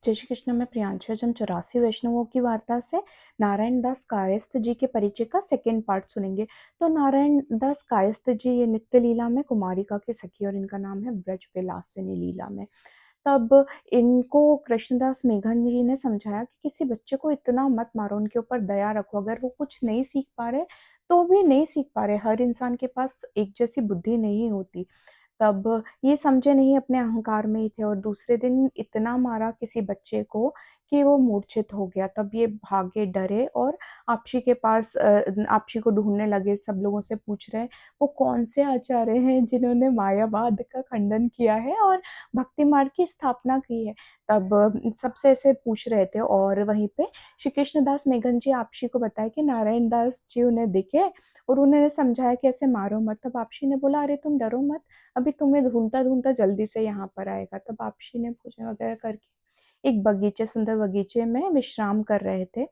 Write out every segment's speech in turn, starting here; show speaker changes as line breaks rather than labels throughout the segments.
जय श्री कृष्ण। मैं प्रियांशु। आज हम 84 वैष्णवों की वार्ता से नारायण दास कायस्थ जी के परिचय का सेकेंड पार्ट सुनेंगे। तो नारायण दास कायस्थ जी ये नित्य लीला में कुमारिका के सखी और इनका नाम है ब्रज विलासिनी लीला में। तब इनको कृष्णदास मेघन जी ने समझाया कि किसी बच्चे को इतना मत मारो, उनके ऊपर दया रखो। अगर वो कुछ नहीं सीख पा रहे तो भी नहीं सीख पा रहे, हर इंसान के पास एक जैसी बुद्धि नहीं होती। तब ये समझे नहीं, अपने अहंकार में ही थे और दूसरे दिन इतना मारा किसी बच्चे को कि वो मूर्छित हो गया। तब ये भागे डरे और आपशी के पास आपशी को ढूंढने लगे। सब लोगों से पूछ रहे वो कौन से आचार्य हैं जिन्होंने मायावाद का खंडन किया है और भक्ति मार्ग की स्थापना की है। तब सबसे ऐसे पूछ रहे थे और वहीं पे श्री कृष्णदास मेघन जी आपशी को बताया कि नारायण दास जी उन्हें दिखे और उन्होंने समझाया कि ऐसे मारो मत। तब आपशी ने बोला, अरे तुम डरो मत, अभी तुम्हें ढूंढता ढूंढता जल्दी से यहाँ पर आएगा। तब आपशी ने पूजा वगैरह करके एक बगीचे, सुंदर बगीचे में विश्राम कर रहे थे।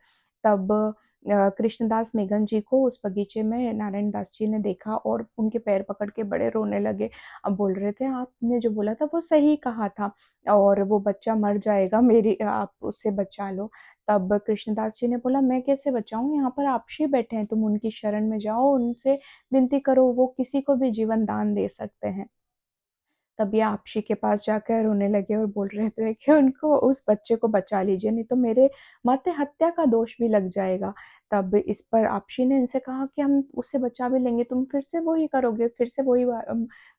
तब कृष्णदास मेघन जी को उस बगीचे में नारायण दास जी ने देखा और उनके पैर पकड़ के बड़े रोने लगे। अब बोल रहे थे, आपने जो बोला था वो सही कहा था और वो बच्चा मर जाएगा, मेरी आप उससे बचा लो। तब कृष्णदास जी ने बोला, मैं कैसे बचाऊं, यहाँ पर आपशी बैठे हैं, तुम उनकी शरण में जाओ, उनसे विनती करो, वो किसी को भी जीवन दान दे सकते हैं। तब ये आपशी के पास जाकर रोने लगे और बोल रहे थे कि उनको, उस बच्चे को बचा लीजिए, नहीं तो मेरे माथे हत्या का दोष भी लग जाएगा। तब इस पर आपशी ने इनसे कहा कि हम उससे बचा भी लेंगे, तुम फिर से वही करोगे, फिर से वही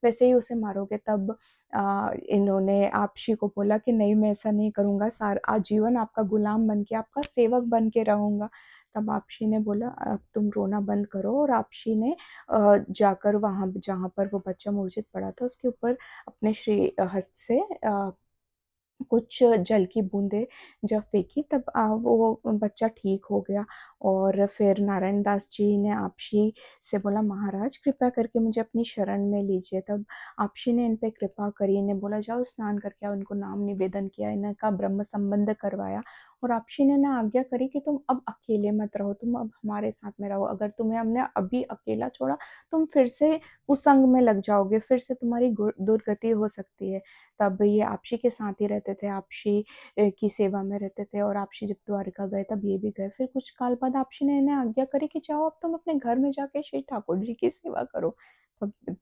वैसे ही उसे मारोगे। तब इन्होंने आपशी को बोला कि नहीं, मैं ऐसा नहीं करूंगा, सार आजीवन आपका गुलाम बन के, आपका सेवक बन के रहूंगा। तब आपशी ने बोला, अब तुम रोना बंद करो। और आपशी ने जाकर वहां जहां पर वो बच्चा मूर्छित पड़ा था उसके ऊपर अपने श्री हस्त से कुछ जल की बूंदे जब फेंकी, तब वो बच्चा ठीक हो गया। और फिर नारायण दास जी ने आपशी से बोला, महाराज कृपा करके मुझे अपनी शरण में लीजिए। तब आपशी ने इन पे कृपा करी, इन्हें बोला जाओ स्नान करके आओ, उनको नाम निवेदन किया, इनका ब्रह्म संबंध करवाया। और आपशी ने ना आज्ञा करी कि तुम अब अकेले मत रहो, तुम अब हमारे साथ में रहो। अगर तुम्हें हमने अभी अकेला छोड़ा तुम फिर से उस संग में लग जाओगे, फिर से तुम्हारी दुर्गति हो सकती है। तब ये आपशी के साथ ही रहते थे, आपशी की सेवा में रहते थे। और आपशी जब द्वारिका गए तब ये भी गए। फिर कुछ काल बाद आपशी ने इन्हें आज्ञा करी कि जाओ अब तुम अपने घर में जाके श्री ठाकुर जी की सेवा करो।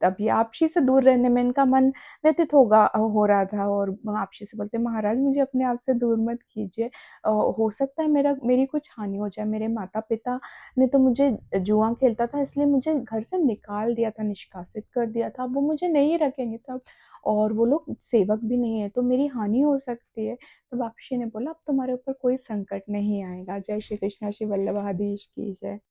तब ये आपशी से दूर रहने में इनका मन व्यतीत हो रहा था और आपशी से बोलते, महाराज मुझे अपने आप से दूर मत कीजिए, हो सकता है मेरी कुछ हानि हो जाए। मेरे माता पिता ने तो मुझे, जुआ खेलता था इसलिए मुझे घर से निकाल दिया था, निष्कासित कर दिया था, वो मुझे नहीं रखेंगे तब, और वो लोग सेवक भी नहीं है, तो मेरी हानि हो सकती है। तो बापशी ने बोला, अब तुम्हारे ऊपर कोई संकट नहीं आएगा। जय श्री कृष्ण। श्री वल्लभाधीश की जय।